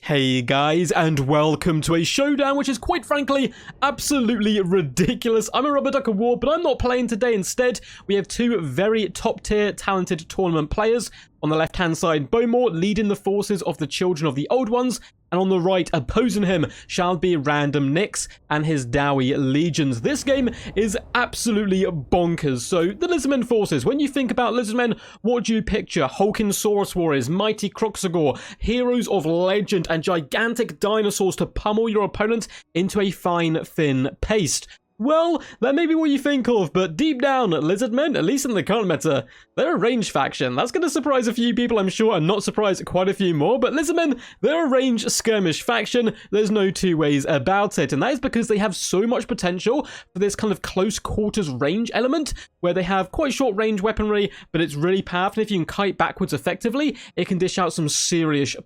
Hey guys, and welcome to a showdown which is quite frankly absolutely ridiculous. I'm a rubber duck of war, but I'm not playing today. Instead, we have two very top tier talented tournament players. On the left hand side, Bowmore leading the forces of the Children of the Old Ones, and on the right, opposing him, shall be Random Nix and his Dowie Legions. This game is absolutely bonkers. So, the Lizardmen forces, when you think about Lizardmen, what do you picture? Hulking Saurus warriors, mighty Croxagore, heroes of legend, and gigantic dinosaurs to pummel your opponent into a fine, thin paste. Well, that may be what you think of, but deep down, Lizardmen, at least in the current meta, they're a range faction. That's going to surprise a few people, I'm sure, and not surprise quite a few more, but Lizardmen, they're a range skirmish faction. There's no two ways about it, and that is because they have so much potential for this kind of close quarters range element, where they have quite short range weaponry, but it's really powerful. If you can kite backwards effectively, it can dish out some serious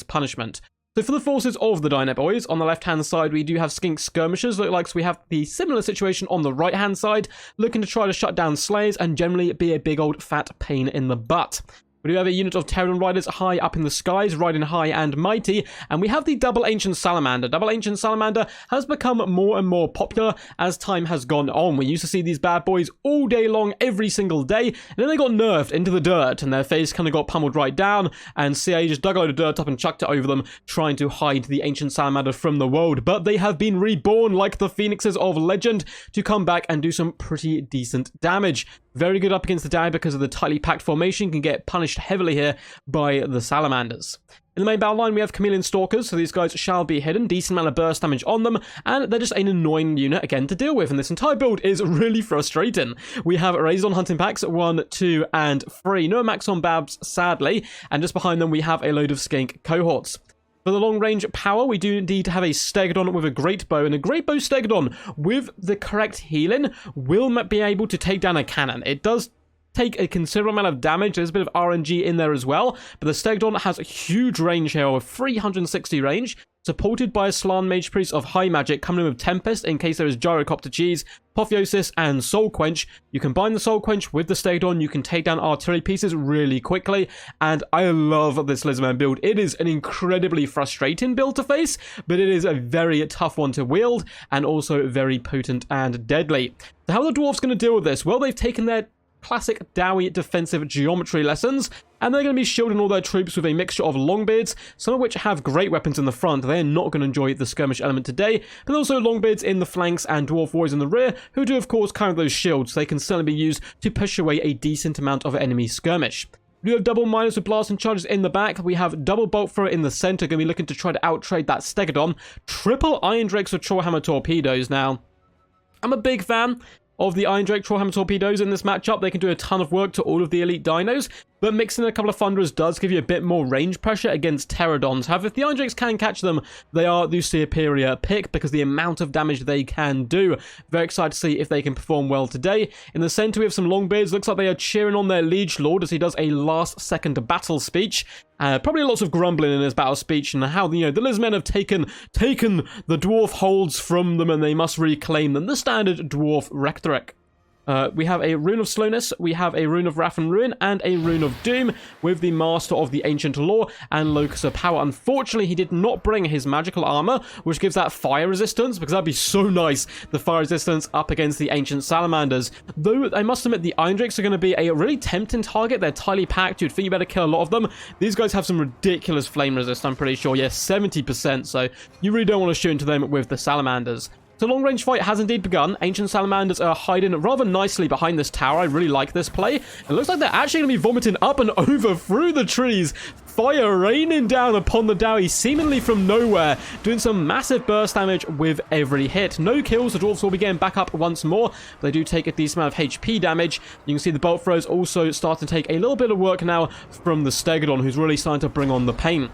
punishment. So for the forces of the Dino Boys, on the left-hand side, we do have Skink Skirmishers. Look like we have the similar situation on the right-hand side, looking to try to shut down Slayers and generally be a big old fat pain in the butt. We do have a unit of Pterodon Riders high up in the skies, riding high and mighty, and we have the Double Ancient Salamander. Double Ancient Salamander has become more and more popular as time has gone on. We used to see these bad boys all day long, every single day, and then they got nerfed into the dirt, and their face kind of got pummeled right down, and CA just dug a load of dirt up and chucked it over them, trying to hide the Ancient Salamander from the world. But they have been reborn like the Phoenixes of legend to come back and do some pretty decent damage. Very good up against the Dowie because of the tightly packed formation, can get punished heavily here by the Salamanders. In the main battle line, we have Chameleon Stalkers, so these guys shall be hidden, decent amount of burst damage on them, and they're just an annoying unit, again, to deal with, and this entire build is really frustrating. We have Razordon Hunting Packs, 1, 2, and 3. No Maxon Babs, sadly, and just behind them we have a load of Skink Cohorts. For the long-range power, we do indeed have a Stegodon with a Great Bow, and a Great Bow Stegodon with the correct healing will be able to take down a cannon. It does take a considerable amount of damage. There's a bit of RNG in there as well, but the Stegodon has a huge range here with 360 range, supported by a Slan Mage Priest of high magic, coming in with Tempest in case there is Gyrocopter Cheese, Apotheosis, and Soul Quench. You combine the Soul Quench with the Stegodon, you can take down artillery pieces really quickly, and I love this Lizardman build. It is an incredibly frustrating build to face, but it is a very tough one to wield, and also very potent and deadly. So how are the Dwarfs going to deal with this? Well, they've taken their classic Dowie defensive geometry lessons, and they're going to be shielding all their troops with a mixture of Longbeards, some of which have great weapons in the front. They're not going to enjoy the skirmish element today, but also Longbeards in the flanks and Dwarf Warriors in the rear, who do of course carry those shields, so they can certainly be used to push away a decent amount of enemy skirmish. We have double miners with blasting charges in the back. We have double bolt thrower in the center, going to be looking to try to outtrade that Stegodon. Triple Iron Drakes with Trollhammer torpedoes. Now, I'm a big fan of the Iron Drake Trollhammer torpedoes in this matchup. They can do a ton of work to all of the elite dinos, but mixing a couple of Thunderers does give you a bit more range pressure against Pterodons. However, if the Iron Drakes can catch them, they are the superior pick because the amount of damage they can do. Very excited to see if they can perform well today. In the center, we have some Longbeards. Looks like they are cheering on their Liege Lord as he does a last-second battle speech. Probably lots of grumbling in his battle speech and how, the Lizardmen have taken the dwarf holds from them and they must reclaim them. The standard dwarf rhetoric. We have a Rune of Slowness, we have a Rune of Wrath and Ruin, and a Rune of Doom with the Master of the Ancient Law and Locus of Power. Unfortunately, he did not bring his magical armor, which gives that fire resistance, because that'd be so nice, the fire resistance up against the Ancient Salamanders. Though, I must admit, the Iron Drakes are going to be a really tempting target. They're tightly packed. You'd think you better kill a lot of them. These guys have some ridiculous flame resist, I'm pretty sure. Yes, 70%, so you really don't want to shoot into them with the Salamanders. The long-range fight has indeed begun. Ancient Salamanders are hiding rather nicely behind this tower. I really like this play. It looks like they're actually going to be vomiting up and over through the trees. Fire raining down upon the Dowie, seemingly from nowhere, doing some massive burst damage with every hit. No kills. The Dwarfs will be getting back up once more, but they do take a decent amount of HP damage. You can see the bolt throws also starting to take a little bit of work now from the Stegodon, who's really starting to bring on the pain.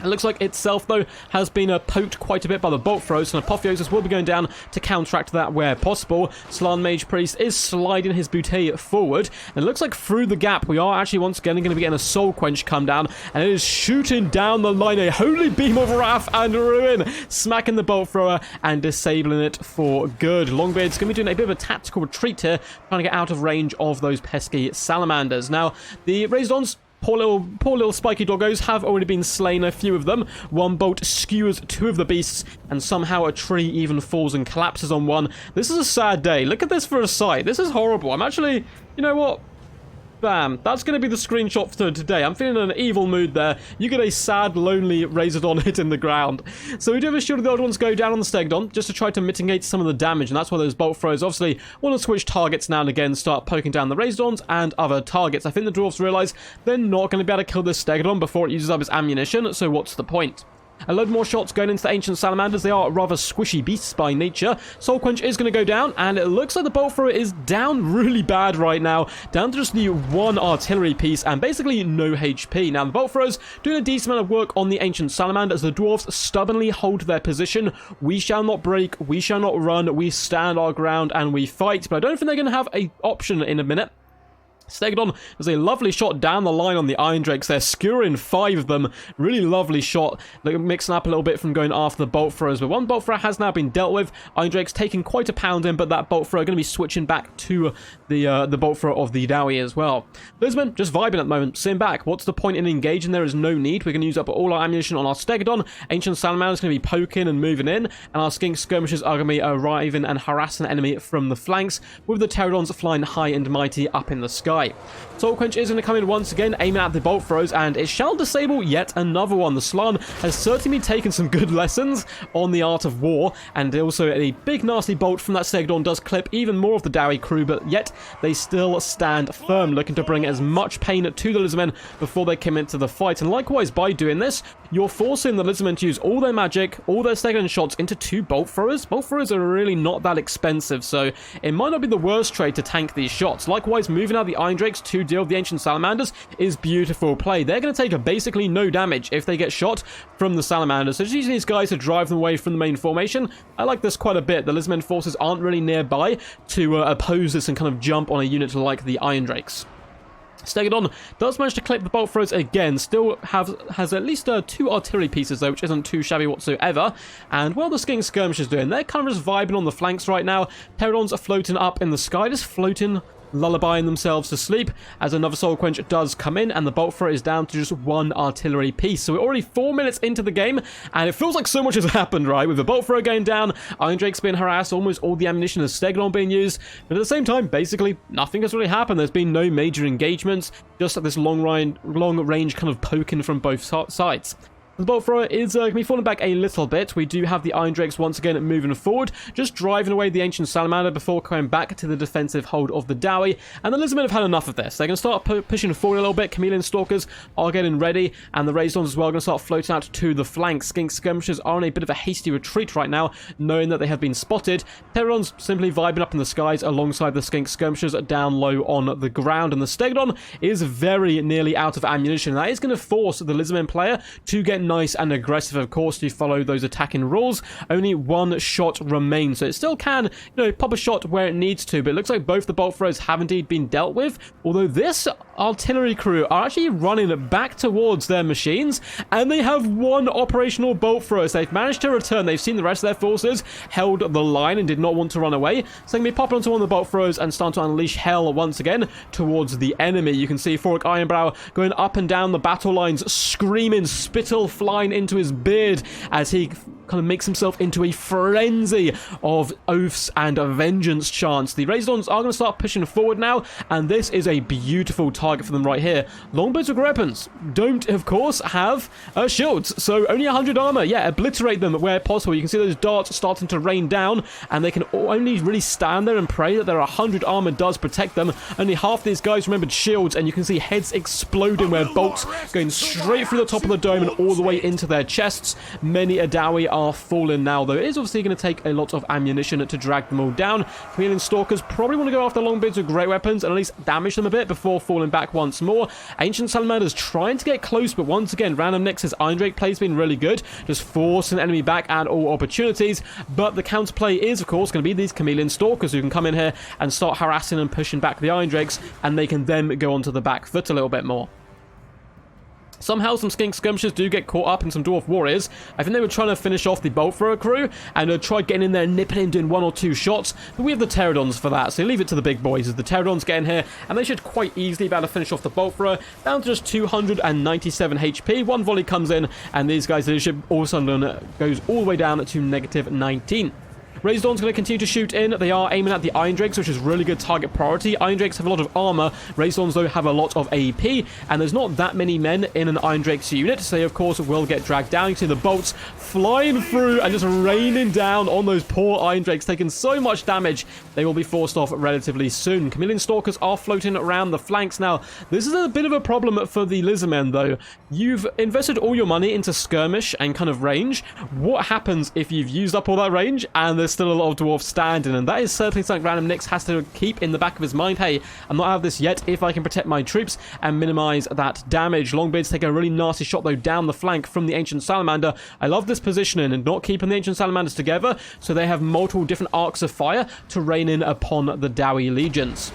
It looks like itself, though, has been poked quite a bit by the bolt throws, and Apotheosis will be going down to counteract that where possible. Slan Mage Priest is sliding his bootay forward, and it looks like through the gap we are actually once again going to be getting a Soul Quench come down, and it is shooting down the line, a Holy Beam of Wrath and Ruin, smacking the bolt thrower and disabling it for good. Longbeard's going to be doing a bit of a tactical retreat here, trying to get out of range of those pesky Salamanders. Now, the Razordons Poor little spiky doggos have already been slain, a few of them. One bolt skewers two of the beasts, and somehow a tree even falls and collapses on one. This is a sad day. Look at this for a sight. This is horrible. I'm actually, you know what? Bam. That's going to be the screenshot for today. I'm feeling an evil mood there. You get a sad, lonely Razordon hitting the ground. So we do have a shield of the old ones go down on the Stegodon, just to try to mitigate some of the damage, and that's why those bolt throwers obviously want to switch targets now and again, start poking down the Razordons and other targets. I think the Dwarfs realise they're not going to be able to kill this Stegodon before it uses up its ammunition, so what's the point? A load more shots going into the ancient salamanders. They are rather squishy beasts by nature. Soul Quench is going to go down, and it looks like the bolt thrower is down really bad right now, down to just the one artillery piece and basically no HP. Now the bolt throwers doing a decent amount of work on the ancient salamander as the dwarfs stubbornly hold their position. We shall not break, we shall not run, we stand our ground and we fight. But I don't think they're going to have an option in a minute. Stegodon does a lovely shot down the line on the Iron Drakes. They're skewering 5 of them. Really lovely shot. They're mixing up a little bit from going after the bolt throwers. But one bolt thrower has now been dealt with. Iron Drake's taking quite a pounding, but that bolt thrower going to be switching back to the bolt thrower of the Dowie as well. Lizardmen just vibing at the moment. Sitting back. What's the point in engaging? There is no need. We're going to use up all our ammunition on our Stegodon. Ancient Salamander's going to be poking and moving in. And our Skink Skirmishers are going to be arriving and harassing the enemy from the flanks, with the Pterodons flying high and mighty up in the sky. Soul Quench is going to come in once again, aiming at the bolt throws, and it shall disable yet another one. The Slann has certainly taken some good lessons on the art of war, and also a big nasty bolt from that Stegodon does clip even more of the Dowie crew, but yet they still stand firm, looking to bring as much pain to the Lizardmen before they commit to the fight. And likewise, by doing this, you're forcing the Lizardmen to use all their magic, all their Stegodon shots into 2 bolt throwers. Bolt throwers are really not that expensive, so it might not be the worst trade to tank these shots. Likewise, moving out the Iron Drakes to deal with the ancient salamanders is beautiful play. They're going to take basically no damage if they get shot from the salamanders, so just using these guys to drive them away from the main formation. I like this quite a bit. The Lizardmen forces aren't really nearby to oppose this and kind of jump on a unit like the Iron Drakes. Stegodon does manage to clip the bolt throws again, still has at least 2 artillery pieces though, which isn't too shabby whatsoever. And while the Skink Skirmishers doing, they're kind of just vibing on the flanks right now. Pterodons are floating up in the sky, just floating, lullabying themselves to sleep, as another Soul Quench does come in, and the bolt thrower is down to just 1 artillery piece. So we're already 4 minutes into the game, and it feels like so much has happened, right? With the bolt thrower going down, Iron Drake's being harassed, almost all the ammunition of Stegodon being used, but at the same time, basically, nothing has really happened. There's been no major engagements, just this long range kind of poking from both sides. The bolt thrower is going to be falling back a little bit. We do have the Iron Drakes once again moving forward, just driving away the ancient salamander before coming back to the defensive hold of the Dowie. And the Lizardmen have had enough of this. They're going to start pushing forward a little bit. Chameleon Stalkers are getting ready, and the Razordons as well are going to start floating out to the flanks. Skink Skirmishers are on a bit of a hasty retreat right now, knowing that they have been spotted. Pterodons simply vibing up in the skies alongside the Skink Skirmishers down low on the ground. And the Stegodon is very nearly out of ammunition. That is going to force the Lizardmen player to get nice and aggressive, of course, to follow those attacking rules. Only 1 shot remains, so it still can, pop a shot where it needs to, but it looks like both the bolt throwers have indeed been dealt with, although this artillery crew are actually running back towards their machines, and they have 1 operational bolt thrower, so they've managed to return. They've seen the rest of their forces held the line and did not want to run away, so they're going to be popping onto one of the bolt throwers and start to unleash hell once again towards the enemy. You can see Thoric Ironbrow going up and down the battle lines, screaming, spittle flying into his beard as he kind of makes himself into a frenzy of oaths and vengeance chants. The Razordons are going to start pushing forward now, and this is a beautiful target for them right here. Longbows with weapons don't, of course, have shields, so only 100 armor. Yeah, obliterate them where possible. You can see those darts starting to rain down, and they can only really stand there and pray that their 100 armor does protect them. Only half these guys remembered shields, and you can see heads exploding where bolts going straight through the top of the dome and all the way into their chests. Many a Dowie are fallen now, though. It is obviously going to take a lot of ammunition to drag them all down. Chameleon Stalkers probably want to go after longbeards with great weapons and at least damage them a bit before falling back once more. Ancient Salamanders trying to get close, but once again, Random Nix's Iron Drake play has been really good, just forcing the enemy back at all opportunities. But the counterplay is, of course, going to be these Chameleon Stalkers who can come in here and start harassing and pushing back the Iron Drakes, and they can then go onto the back foot a little bit more. Somehow some skink skirmishers do get caught up in some dwarf warriors. I think they were trying to finish off the bolt thrower crew and tried getting in there, nipping in, doing 1 or 2 shots. But we have the Pterodons for that, so leave it to the big boys as the Pterodons get in here, and they should quite easily be able to finish off the bolt thrower. Down to just 297 HP. 1 volley comes in, and these guys' leadership all of a sudden goes all the way down to negative 19. Razordons going to continue to shoot in. They are aiming at the Iron Drakes, which is really good target priority. Iron Drakes have a lot of armor. Razordons, though, have a lot of AP, and there's not that many men in an Iron Drakes unit, so they, of course, will get dragged down. You can see the bolts flying through and just raining down on those poor Iron Drakes, taking so much damage. They will be forced off relatively soon. Chameleon Stalkers are floating around the flanks. Now, this is a bit of a problem for the Lizardmen, though. You've invested all your money into skirmish and kind of range. What happens if you've used up all that range and there's still a lot of dwarfs standing? And that is certainly something Random Nix has to keep in the back of his mind. Hey, I'm not out of this yet if I can protect my troops and minimize that damage. Longbeards take a really nasty shot, though, down the flank from the Ancient Salamander. I love this positioning and not keeping the Ancient Salamanders together, so they have multiple different arcs of fire to rain in upon the Dowie legions.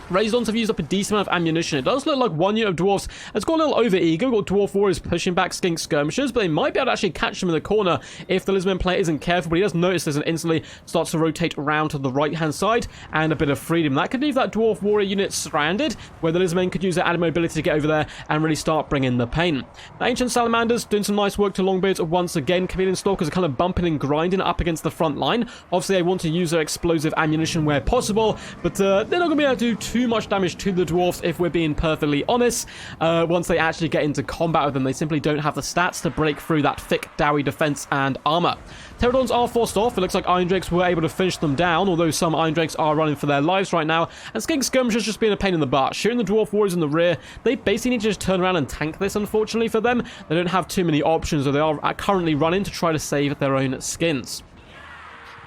Razordons have used up a decent amount of ammunition. It does look like one unit of dwarfs has got a little over-eager. Got dwarf warriors pushing back skink skirmishers, but they might be able to actually catch them in the corner if the Lizardman player isn't careful. But he does notice this and instantly starts to rotate around to the right-hand side, and a bit of freedom. That could leave that dwarf warrior unit stranded, where the Lizardmen could use their added mobility to get over there and really start bringing the pain. The Ancient Salamanders doing some nice work to Longbeards once again. Chameleon Stalkers are kind of bumping and grinding up against the front line. Obviously, they want to use their explosive ammunition where possible, but they're not going to be able to do too much damage to the dwarfs, if we're being perfectly honest. Once they actually get into combat with them, they simply don't have the stats to break through that thick Dowie defense and armor. Pterodons are forced off. It looks like Iron Drakes were able to finish them down, although some Iron Drakes are running for their lives right now. And skink skirmishers just being a pain in the butt. Shooting the dwarf warriors in the rear, they basically need to just turn around and tank this, unfortunately for them. They don't have too many options, so they are currently running to try to save their own skins.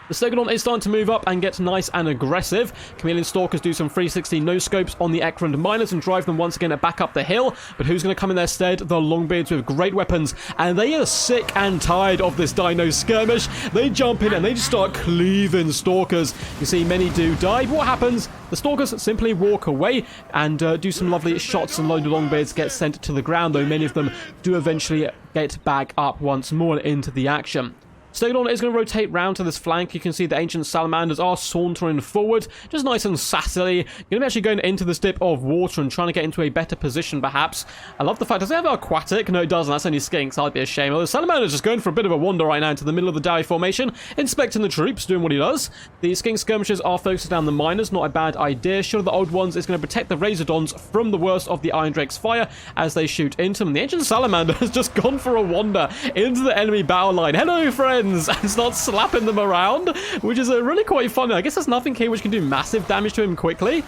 The Stegodon is starting to move up and get nice and aggressive. Chameleon Stalkers do some 360 no-scopes on the Ekrund miners and drive them once again back up the hill. But who's going to come in their stead? The Longbeards with great weapons. And they are sick and tired of this Dino skirmish. They jump in and they just start cleaving Stalkers. You see many do die. What happens? The Stalkers simply walk away and do some lovely shots, and loads of Longbeards get sent to the ground, though many of them do eventually get back up once more into the action. Stegodon is going to rotate round to this flank. You can see the Ancient Salamanders are sauntering forward, just nice and sassily. Going to be actually going into this dip of water and trying to get into a better position, perhaps. I love the fact, does it have aquatic? No, it doesn't. That's only skinks. That'd be a shame. Although Salamander's just going for a bit of a wander right now into the middle of the Dowie formation, inspecting the troops, doing what he does. The skink skirmishers are focused down the miners. Not a bad idea. Shield of the Old Ones is going to protect the Razordons from the worst of the Iron Drake's fire as they shoot into them. The Ancient Salamander has just gone for a wander into the enemy battle line. Hello, friends! And start slapping them around, which is really quite funny. I guess there's nothing here which can do massive damage to him quickly.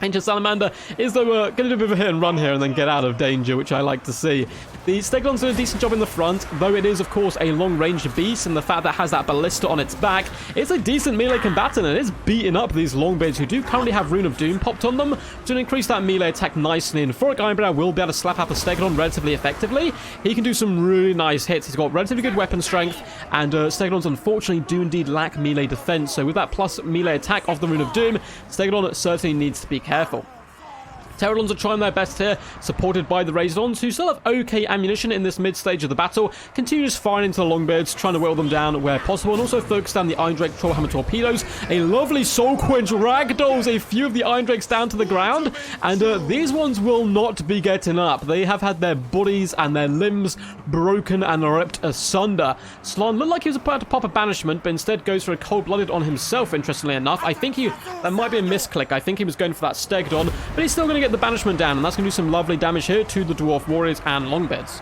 Ancient Salamander is, though, going to do a bit of a hit and run here and then get out of danger, which I like to see. The Stegodon's doing a decent job in the front, though it is, of course, a long-range beast, and the fact that it has that ballista on its back, it's a decent melee combatant, and it's beating up these Longbeards, who do currently have Rune of Doom popped on them, to increase that melee attack nicely. And Phoric Ironbrow will be able to slap up a Stegodon relatively effectively. He can do some really nice hits. He's got relatively good weapon strength, and Stegodons, unfortunately, do indeed lack melee defense. So with that plus melee attack of the Rune of Doom, Stegodon certainly needs to be careful. Pterodons are trying their best here, supported by the Razordons, who still have okay ammunition in this mid-stage of the battle. Continues firing into the Longbeards, trying to whittle them down where possible, and also focus down the Iron Drake Trollhammer torpedoes. A lovely Soul Quench ragdolls a few of the Iron Drakes down to the ground, and these ones will not be getting up. They have had their bodies and their limbs broken and ripped asunder. Slon looked like he was about to pop a banishment, but instead goes for a cold-blooded on himself, interestingly enough. I think that might be a misclick. I think he was going for that Stegodon, but he's still going to get the banishment down, and that's going to do some lovely damage here to the Dwarf Warriors and Longbeards.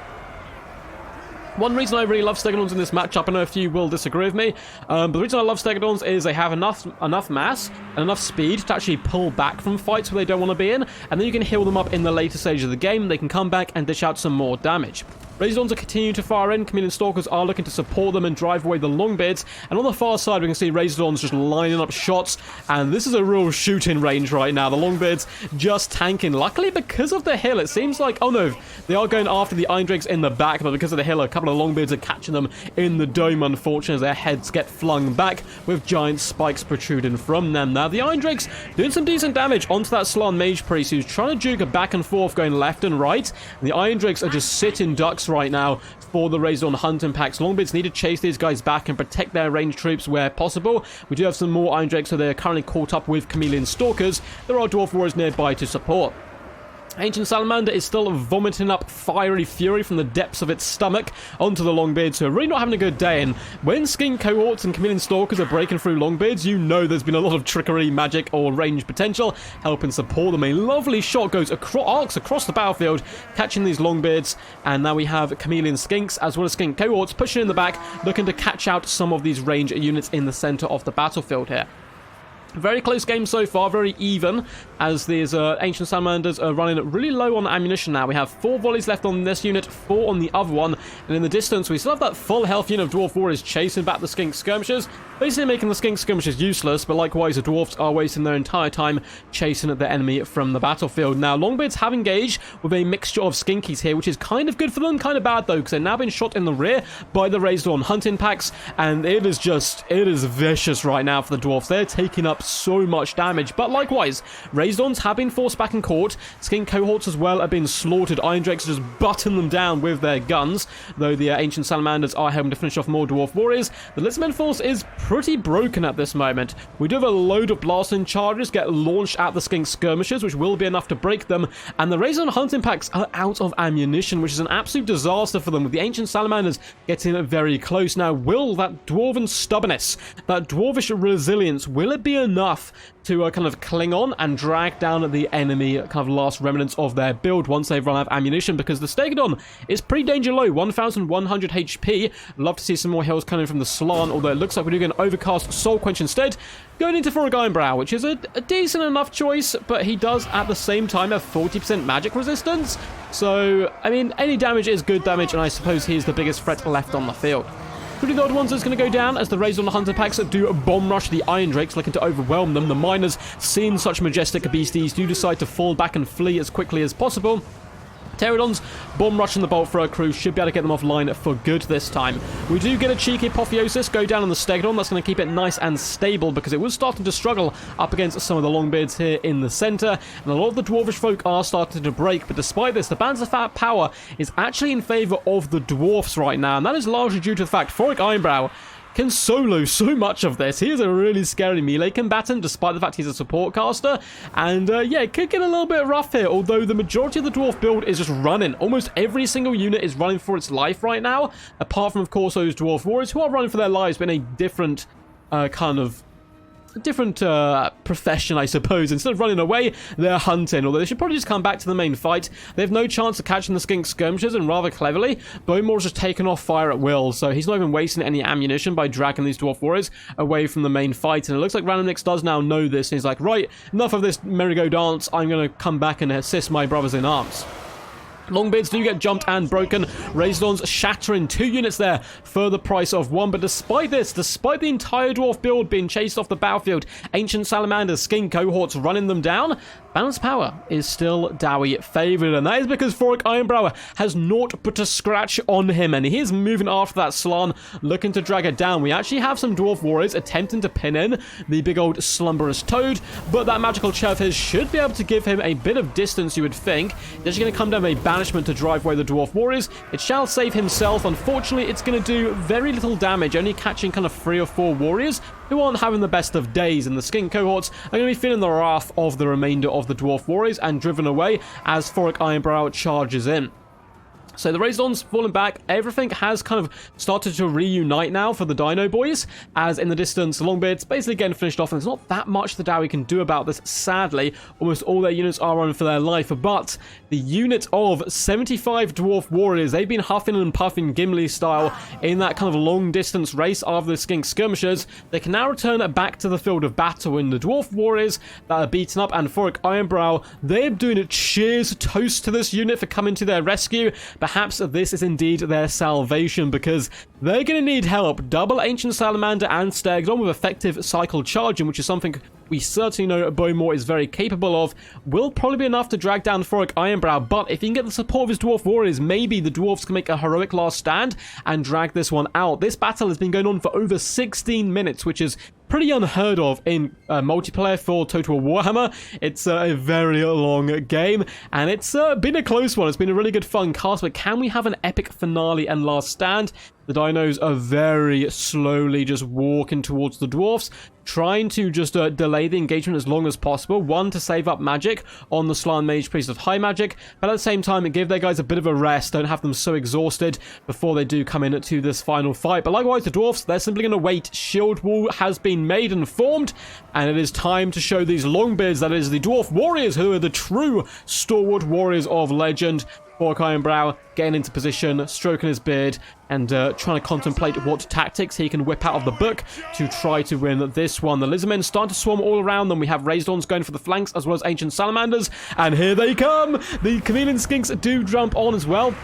One reason I really love Stegodons in this matchup, I know a few will disagree with me, but the reason I love Stegodons is they have enough mass and enough speed to actually pull back from fights where they don't want to be in, and then you can heal them up in the later stage of the game. They can come back and dish out some more damage. Razordons are continuing to fire in. Chameleon Stalkers are looking to support them and drive away the Longbeards. And on the far side, we can see Razordons just lining up shots. And this is a real shooting range right now. The Longbeards just tanking. Luckily, because of the hill, it seems like... Oh, no. They are going after the Iron Drakes in the back. But because of the hill, a couple of Longbeards are catching them in the dome, unfortunately, as their heads get flung back with giant spikes protruding from them. Now, the Iron Drakes doing some decent damage onto that Slan Mage Priest, who's trying to juke it back and forth, going left and right. And the Iron Drakes are just sitting ducks right now for the Razordon hunting packs. Longbeards need to chase these guys back and protect their ranged troops where possible. We do have some more Iron Drakes, so they're currently caught up with Chameleon Stalkers. There are Dwarf Warriors nearby to support. Ancient Salamander is still vomiting up fiery fury from the depths of its stomach onto the Longbeards, who are really not having a good day. And when Skink Cohorts and Chameleon Stalkers are breaking through Longbeards, you know there's been a lot of trickery, magic, or range potential helping support them. A lovely shot goes arcs across the battlefield, catching these Longbeards. And now we have Chameleon Skinks as well as Skink Cohorts pushing in the back, looking to catch out some of these range units in the center of the battlefield here. Very close game so far, very even, as these Ancient Salamanders are running really low on ammunition now. We have 4 volleys left on this unit, 4 on the other one, and in the distance we still have that full health unit of Dwarf Warriors chasing back the Skink Skirmishers, basically making the Skink Skirmishers useless, but likewise the Dwarfs are wasting their entire time chasing their enemy from the battlefield. Now, Longbeards have engaged with a mixture of Skinkies here, which is kind of good for them, kind of bad though, because they've now been shot in the rear by the Razordon hunting packs, and it is vicious right now for the Dwarfs. They're taking up so much damage, but likewise Razordons have been forced back and caught. Skink Cohorts as well have been slaughtered. Iron Drakes are just butting them down with their guns, though the Ancient Salamanders are helping to finish off more Dwarf Warriors. The Lizardmen force is pretty broken at this moment. We do have a load of blasting charges get launched at the Skink Skirmishers, which will be enough to break them, and the Razordon hunting packs are out of ammunition, which is an absolute disaster for them, with the Ancient Salamanders getting very close. Now, will that Dwarven stubbornness, that Dwarvish resilience, will it be enough to kind of cling on and drag down the enemy kind of last remnants of their build once they've run out of ammunition? Because the Stegodon is pretty danger low, 1100 HP. Love to see some more heals coming from the Slan, although it looks like we do get an Overcast Soul Quench instead, going into Furic Ironbrow, which is a decent enough choice, but he does at the same time have 40% magic resistance. So, I mean, any damage is good damage, and I suppose he is the biggest threat left on the field. Pretty odd ones is going to go down as the Razordon hunter packs do bomb rush the Iron Drakes, looking to overwhelm them. The miners, seeing such majestic beasties, do decide to fall back and flee as quickly as possible. Pterodons bomb rushing the Bolt Thrower crew should be able to get them offline for good this time. We do get a cheeky Apotheosis go down on the Stegodon. That's going to keep it nice and stable because it was starting to struggle up against some of the Longbeards here in the center, and a lot of the Dwarvish folk are starting to break. But despite this, the balance of power is actually in favor of the Dwarfs right now, and that is largely due to the fact Furic Ironbrow can solo so much of this. He is a really scary melee combatant, despite the fact he's a support caster. And yeah, it could get a little bit rough here, although the majority of the Dwarf build is just running. Almost every single unit is running for its life right now, apart from, of course, those Dwarf Warriors who are running for their lives, but in a different profession, I suppose. Instead of running away, they're hunting, although they should probably just come back to the main fight. They have no chance of catching the Skink Skirmishers, and rather cleverly, Bowmore's just taken off fire at will, so he's not even wasting any ammunition by dragging these Dwarf Warriors away from the main fight. And it looks like Randomnix does now know this, and he's like, right, enough of this merry-go dance, I'm going to come back and assist my brothers in arms. Longbeards do get jumped and broken. Razordons shattering 2 units there for the price of 1. But despite this, despite the entire Dwarf build being chased off the battlefield, Ancient Salamanders, Skink Cohorts running them down, balanced power is still Dowie favored. And that is because Furic Ironbrow has naught but a scratch on him, and he is moving after that Slan, looking to drag it down. We actually have some Dwarf Warriors attempting to pin in the big old slumberous Toad, but that magical chair of his should be able to give him a bit of distance, you would think. He's actually going to come down with a banishment to drive away the Dwarf Warriors. It shall save himself. Unfortunately, it's going to do very little damage, only catching kind of 3 or 4 warriors who aren't having the best of days, and the Skink Cohorts are going to be feeling the wrath of the remainder of the Dwarf Warriors and driven away as Furic Ironbrow charges in. So the Razordons falling back. Everything has kind of started to reunite now for the Dino boys, as in the distance, the Longbeards basically getting finished off, and there's not that much the Dowie can do about this, sadly. Almost all their units are running for their life, but the unit of 75 Dwarf Warriors, they've been huffing and puffing Gimli style in that kind of long distance race after the Skink Skirmishers. They can now return back to the field of battle, and the Dwarf Warriors that are beaten up and Furic Ironbrow, they're doing a cheers toast to this unit for coming to their rescue, but perhaps this is indeed their salvation, because they're going to need help. Double Ancient Salamander and Stegodon with effective cycle charging, which is something we certainly know Bowmore is very capable of, will probably be enough to drag down Thoric Ironbrow. But if he can get the support of his Dwarf Warriors, maybe the Dwarfs can make a heroic last stand and drag this one out. This battle has been going on for over 16 minutes, which is pretty unheard of in multiplayer for Total Warhammer. It's a very long game, and it's been a close one. It's been a really good fun cast, but can we have an epic finale and last stand? The dinos are very slowly just walking towards the dwarfs, trying to just delay the engagement as long as possible. One, to save up magic on the Slann Mage Priest of High Magic, but at the same time, give their guys a bit of a rest. Don't have them so exhausted before they do come in to this final fight. But likewise, the dwarfs, they're simply going to wait. Shield wall has been made and formed, and it is time to show these Longbeards, that is the Dwarf Warriors, who are the true stalwart warriors of legend. Thoric Ironbrow getting into position, stroking his beard, and trying to contemplate what tactics he can whip out of the book to try to win this one. The Lizardmen start to swarm all around them. We have Razordons going for the flanks, as well as Ancient Salamanders, and here they come! The Chameleon Skinks do jump on as well.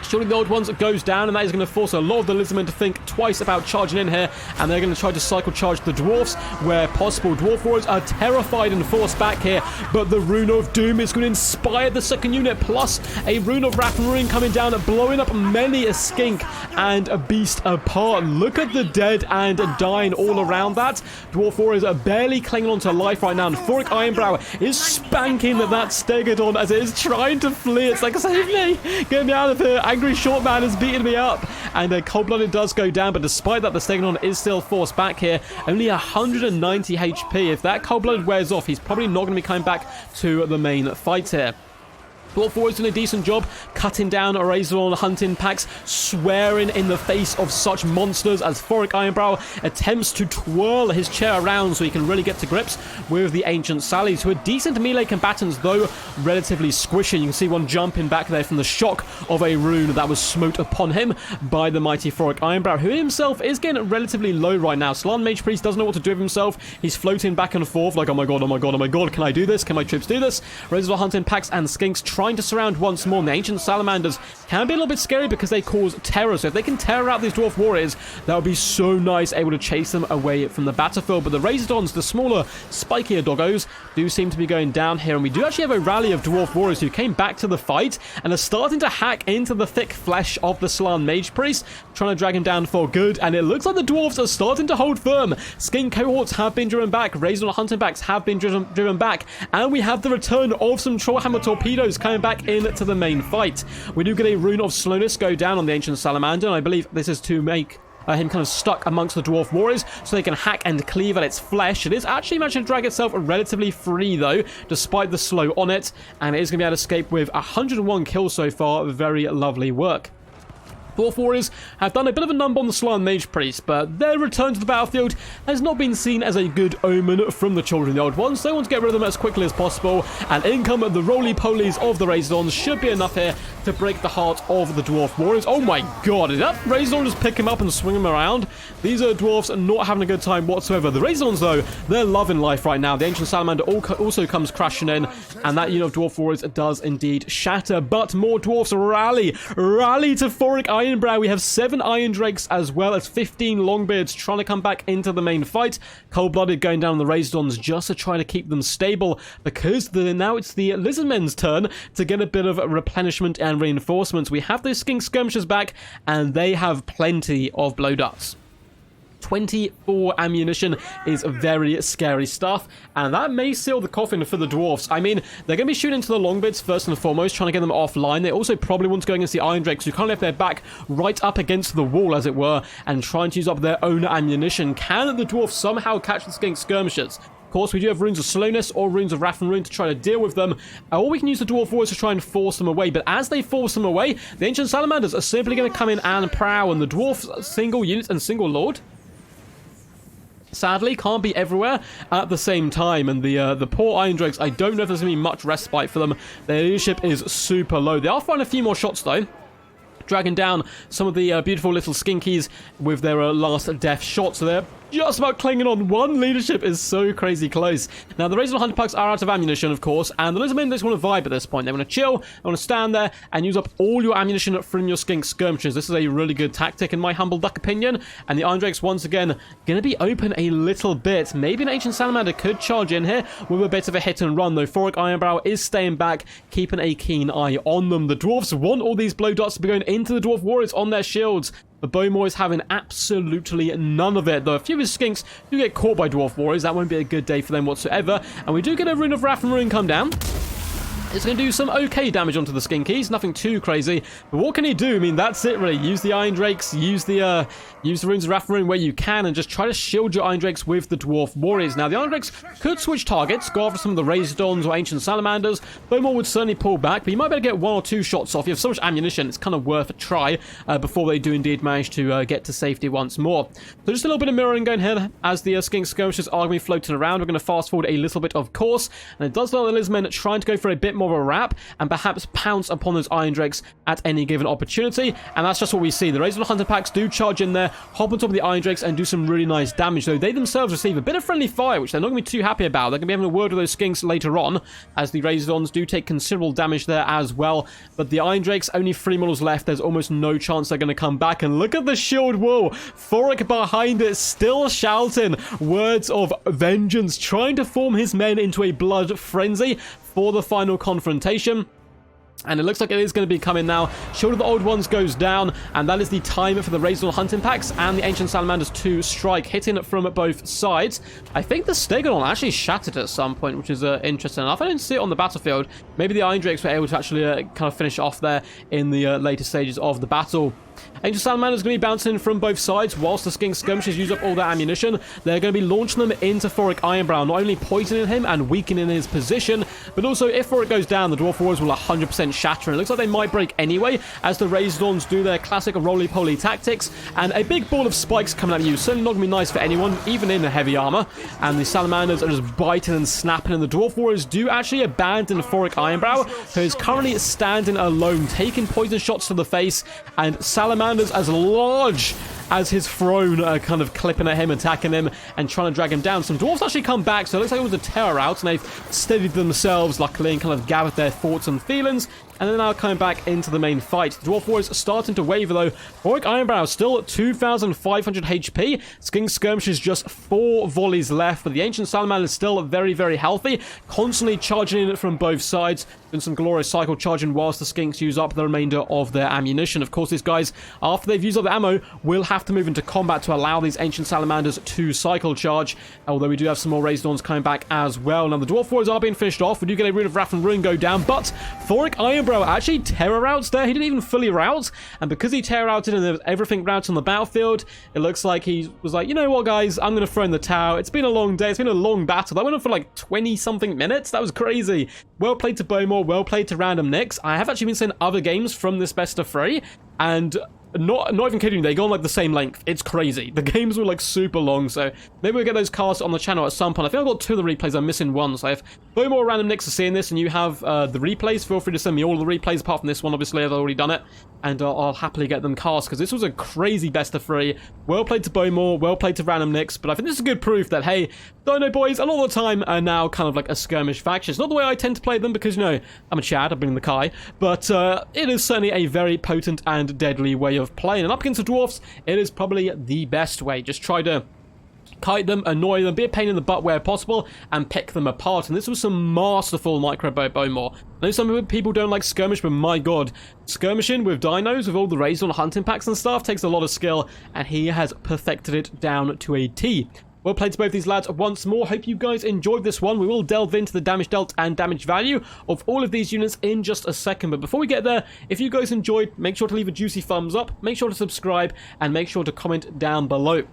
Shooting the old ones goes down, and that is going to force a lot of the Lizardmen to think twice about charging in here, and they're going to try to cycle charge the dwarfs where possible. Dwarf Warriors are terrified and forced back here, but the Rune of Doom is going to inspire the second unit, plus a Rune of Wrath and Ruin coming down, blowing up many a skink and a beast apart. Look at the dead and dying all around that. Dwarf Warriors are barely clinging on to life right now, and Thoric Ironbrow is spanking that Stegodon as it is trying to flee. It's like, save me! Get me out of here! Angry Short Man is beating me up, and Cold-Blooded does go down, but despite that, the Stegodon is still forced back here. Only 190 HP. If that Cold-Blooded wears off, he's probably not going to be coming back to the main fight here. Dwarf Warriors doing a decent job cutting down Razordon hunting packs, swearing in the face of such monsters as Thoric Ironbrow attempts to twirl his chair around so he can really get to grips with the Ancient Sallies, who are decent melee combatants, though relatively squishy. You can see one jumping back there from the shock of a rune that was smote upon him by the mighty Thoric Ironbrow, who himself is getting relatively low right now. Slann Mage Priest doesn't know what to do with himself. He's floating back and forth like, oh my god, oh my god, oh my god, can I do this? Can my troops do this? Razordon hunting packs and skinks trying to surround once more. The Ancient Salamanders can be a little bit scary because they cause terror, so if they can terror out these Dwarf Warriors, that would be so nice, able to chase them away from the battlefield. But the Razordons, the smaller, spikier doggos, do seem to be going down here, and we do actually have a rally of Dwarf Warriors who came back to the fight and are starting to hack into the thick flesh of the Slann Mage Priest, trying to drag him down for good, and it looks like the Dwarfs are starting to hold firm. Skink cohorts have been driven back, Razordon hunting backs have been driven back, and we have the return of some Trollhammer torpedoes coming back into the main fight. We do get a Rune of Slowness go down on the Ancient Salamander, and I believe this is to make him kind of stuck amongst the Dwarf Warriors so they can hack and cleave at its flesh. It is actually managed to drag itself relatively free, though, despite the slow on it, and it is going to be able to escape with 101 kills so far. Very lovely work. Dwarf Warriors have done a bit of a number on the Slann Mage Priest, but their return to the battlefield has not been seen as a good omen from the Children of the Old Ones. They want to get rid of them as quickly as possible, and in come the roly-polies of the Razordons. Should be enough here to break the heart of the Dwarf Warriors. Oh my god, did that Razordon just pick him up and swing him around? These are dwarfs not having a good time whatsoever. The Razordons, though, they're loving life right now. The Ancient Salamander also comes crashing in, and that unit of Dwarf Warriors does indeed shatter. But more dwarfs rally to Thoric Ironbrow. We have 7 Iron Drakes as well as 15 Longbeards trying to come back into the main fight. Cold-Blooded going down on the Razordons just to try to keep them stable, because now it's the Lizardmen's turn to get a bit of replenishment and reinforcements. We have those Skink Skirmishers back, and they have plenty of blow darts. 24 ammunition is very scary stuff, and that may seal the coffin for the dwarfs. I mean, they're going to be shooting into the Longbeards first and foremost, trying to get them offline. They also probably want to go against the Iron Drakes, who can't have their back right up against the wall, as it were, and trying to use up their own ammunition. Can the dwarfs somehow catch the Skink Skirmishers? Of course, we do have Runes of Slowness or Runes of Wrath and Ruin to try to deal with them, or we can use the Dwarf Warriors to try and force them away. But as they force them away, the Ancient Salamanders are simply going to come in and prowl, and the Dwarfs, single unit and single lord, sadly can't be everywhere at the same time, and the poor Iron Drakes, I don't know if there's going to be much respite for them. Their leadership is super low. They are firing a few more shots, though, dragging down some of the beautiful little skinkies with their last death shot. So they're just about clinging on. One leadership is so crazy close. Now, the Razordon Hunter Packs are out of ammunition, of course, and the Lizardmen just want to vibe at this point. They want to chill, they want to stand there and use up all your ammunition from your skink skirmishers. This is a really good tactic, in my humble duck opinion. And the Iron Drakes, once again, going to be open a little bit. Maybe an Ancient Salamander could charge in here with a bit of a hit and run, though. Thoric Ironbrow is staying back, keeping a keen eye on them. The Dwarfs want all these blow dots to be going into the Dwarf Warriors on their shields. The Bowmore is having absolutely none of it, though a few of his skinks do get caught by Dwarf Warriors. That won't be a good day for them whatsoever. And we do get a Rune of Wrath and Ruin come down. It's going to do some okay damage onto the skinkies, nothing too crazy. But what can he do? I mean, that's it really. Use the Iron Drakes, use the Runes of Wrath and Ruin where you can, and just try to shield your Iron Drakes with the Dwarf Warriors. Now, the Iron Drakes could switch targets, go after some of the Razordons or Ancient Salamanders. Bowmore would certainly pull back, but you might be able to get 1 or 2 shots off. You have so much ammunition, it's kind of worth a try before they do indeed manage to get to safety once more. So just a little bit of mirroring going here as the skink skirmishers are going to be floating around. We're going to fast forward a little bit, of course, and it does look like the Lizardmen trying to go for a bit more of a wrap and perhaps pounce upon those Iron Drakes at any given opportunity, and that's just what we see. The Razordon Hunter Packs do charge in there, hop on top of the Iron Drakes and do some really nice damage, though they themselves receive a bit of friendly fire, which they're not going to be too happy about. They're going to be having a word with those skinks later on, as the Razordons do take considerable damage there as well. But the Iron Drakes, only 3 models left, there's almost no chance they're going to come back, and look at the shield wall. Thoric behind it, still shouting words of vengeance, trying to form his men into a blood frenzy for the final confrontation. And it looks like it is going to be coming now. Shield of the Old Ones goes down, and that is the time for the Razordon Hunting Packs and the Ancient Salamanders to strike, hitting from both sides. I think the Stegodon actually shattered at some point, which is interesting enough. I didn't see it on the battlefield. Maybe the Iron Drakes were able to actually kind of finish off there in the later stages of the battle. Ancient Salamanders going to be bouncing from both sides whilst the skink skirmishers use up all their ammunition. They're going to be launching them into Thoric Ironbrow, not only poisoning him and weakening his position, but also if Thoric goes down, the Dwarf Warriors will 100% shatter. And it looks like they might break anyway, as the Razordons do their classic roly-poly tactics, and a big ball of spikes coming at you. Certainly not going to be nice for anyone, even in heavy armor. And the Salamanders are just biting and snapping, and the Dwarf Warriors do actually abandon Thoric Ironbrow, who is currently standing alone, taking poison shots to the face, and Salamanders as large as his throne are kind of clipping at him, attacking him, and trying to drag him down. Some dwarves actually come back, so it looks like it was a terror out, and they've steadied themselves, luckily, and kind of gathered their thoughts and feelings, and they're now coming back into the main fight. The Dwarf Warriors are starting to waver, though. Thoric Ironbrow still 2,500 HP. Skink Skirmishers just 4 volleys left, but the Ancient Salamander is still very, very healthy, constantly charging in it from both sides, doing some glorious cycle charging whilst the Skinks use up the remainder of their ammunition. Of course, these guys, after they've used up the ammo, will have to move into combat to allow these Ancient Salamanders to cycle charge, although we do have some more Razordons coming back as well. Now, the Dwarf Warriors are being finished off. We do get a Rune of Wrath and Ruin go down, but Thoric Ironbrow actually terror routes there. He didn't even fully route, and because he terror routed and there was everything routed on the battlefield, it looks like he was like, you know what, guys, I'm going to throw in the towel. It's been a long day. It's been a long battle. That went on for like 20-something minutes. That was crazy. Well played to Bowmore. Well played to Random Nicks. I have actually been seeing other games from this best of 3, and not even kidding, they go on like the same length. It's crazy. The games were like super long, so maybe we'll get those casts on the channel at some point. I think I've got 2 of the replays. I'm missing 1, so if Bowmore or Random Nicks are seeing this and you have the replays, feel free to send me all the replays apart from this one. Obviously, I've already done it, and I'll happily get them cast, because this was a crazy best of 3. Well played to Bowmore, well played to Random Nicks, but I think this is good proof that, hey, Dino boys a lot of the time are now kind of like a skirmish faction. It's not the way I tend to play them, because, you know, I'm a Chad, I've been in the Kai, but it is certainly a very potent and deadly way of playing, and up against the Dwarfs, it is probably the best way. Just try to kite them, annoy them, be a pain in the butt where possible, and pick them apart. And this was some masterful micro Bowmore. I know some people don't like skirmish, but my god, skirmishing with dinos, with all the Razordon hunting packs and stuff, takes a lot of skill, and he has perfected it down to a T. Well played to both these lads once more. Hope you guys enjoyed this one. We will delve into the damage dealt and damage value of all of these units in just a second. But before we get there, if you guys enjoyed, make sure to leave a juicy thumbs up, make sure to subscribe, and make sure to comment down below,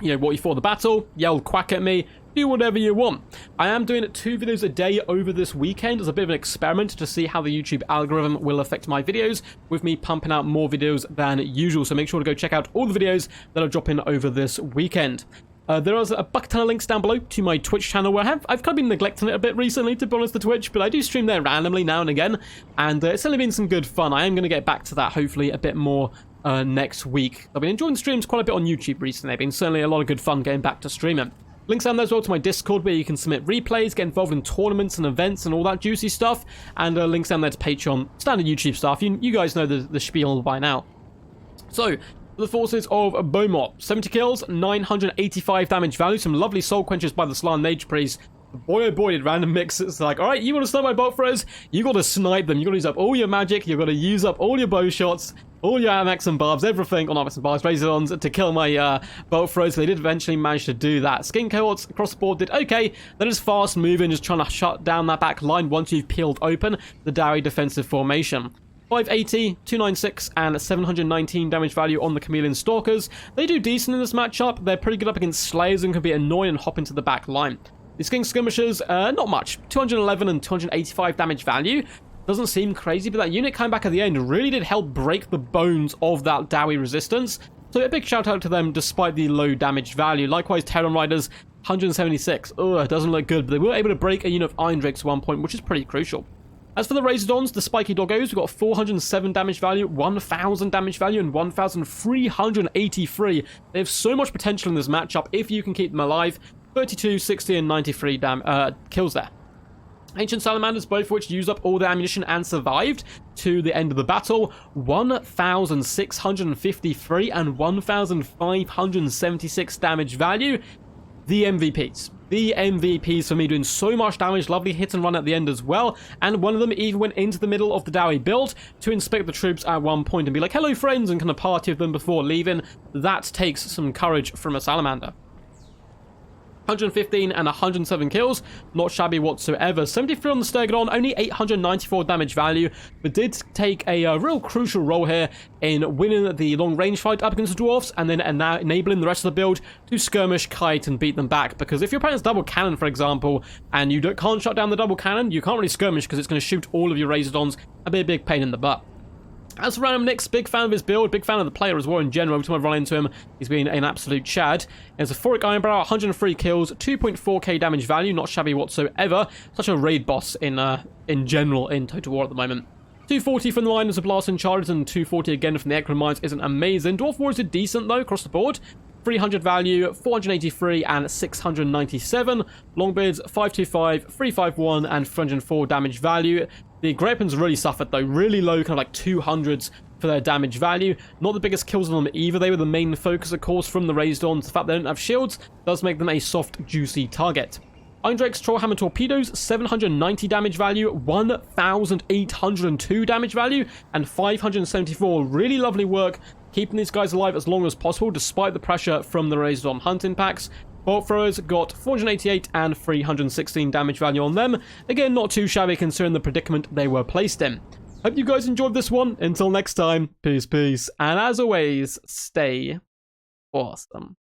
you know, what you thought of the battle, yell quack at me, do whatever you want. I am doing 2 videos a day over this weekend as a bit of an experiment to see how the YouTube algorithm will affect my videos, with me pumping out more videos than usual. So make sure to go check out all the videos that are dropping over this weekend. There is a bucket ton of links down below to my Twitch channel, where I've kind of been neglecting it a bit recently, to be honest, the Twitch, but I do stream there randomly now and again, and it's only been some good fun. I am going to get back to that, hopefully, a bit more next week. I've been enjoying streams quite a bit on YouTube recently. Been certainly a lot of good fun getting back to streaming. Links down there as well to my Discord where you can submit replays, get involved in tournaments and events and all that juicy stuff. And links down there to Patreon, standard YouTube stuff. You guys know the spiel by now. So, the forces of Beaumont. 70 kills, 985 damage value. Some lovely soul quenches by the Slan Mage Priest. Boy oh boy, did random mix. It's like, alright, you want to snipe my bolt throws? You got to snipe them. You got to use up all your magic. You got to use up all your bow shots, all your Amax and Barbs, everything on Amax and Barbs, Razordons to kill my bolt throws. So they did eventually manage to do that. Skin cohorts across the board did okay. They're just fast moving, just trying to shut down that back line once you've peeled open the Dowie defensive formation. 580, 296, and 719 damage value on the Chameleon Stalkers. They do decent in this matchup. They're pretty good up against Slayers and can be annoying and hop into the back line. The Skink Skirmishers, not much. 211 and 285 damage value. Doesn't seem crazy, but that unit coming back at the end really did help break the bones of that Dowie resistance. So a big shout out to them despite the low damage value. Likewise, Terran Riders, 176. Oh, it doesn't look good, but they were able to break a unit of Iron Drakes at one point, which is pretty crucial. As for the Razordons, the spiky doggos, we've got 407 damage value, 1,000 damage value, and 1,383. They have so much potential in this matchup if you can keep them alive. 32, 60, and 93 kills there. Ancient Salamanders, both of which used up all their ammunition and survived to the end of the battle. 1,653 and 1,576 damage value. The MVPs. The MVPs for me, doing so much damage. Lovely hit and run at the end as well. And one of them even went into the middle of the Dowie build to inspect the troops at one point and be like, hello friends, and kind of party with them before leaving. That takes some courage from a Salamander. 115 and 107 kills, not shabby whatsoever. 73 on the Stegodon, only 894 damage value, but did take a real crucial role here in winning the long range fight up against the Dwarfs and then enabling the rest of the build to skirmish, kite, and beat them back. Because if your opponent's double cannon, for example, and you can't shut down the double cannon, you can't really skirmish because it's going to shoot all of your Razordons and be a big pain in the butt. As for Random Nix, big fan of his build, big fan of the player as well in general. Every time I run into him, he's been an absolute chad. It's a Phoric Ironbrow, 103 kills, 2.4k damage value, not shabby whatsoever. Such a raid boss in general in Total War at the moment. 240 from the Miners of Blast and Chargers and 240 again from the Ekron Mines isn't amazing. Dwarf Wars are decent though across the board. 300 value, 483 and 697. Longbeards 525, 351 and 304 damage value. The Greypens really suffered though, really low, kind of like 200s for their damage value. Not the biggest kills on them either. They were the main focus, of course, from the Razordons. The fact they don't have shields does make them a soft, juicy target. Iron Drake's Trollhammer Torpedoes, 790 damage value, 1,802 damage value, and 574. Really lovely work keeping these guys alive as long as possible, despite the pressure from the Razordon hunting packs. Bolt Throwers got 488 and 316 damage value on them. Again, not too shabby considering the predicament they were placed in. Hope you guys enjoyed this one. Until next time, peace, peace. And as always, stay awesome.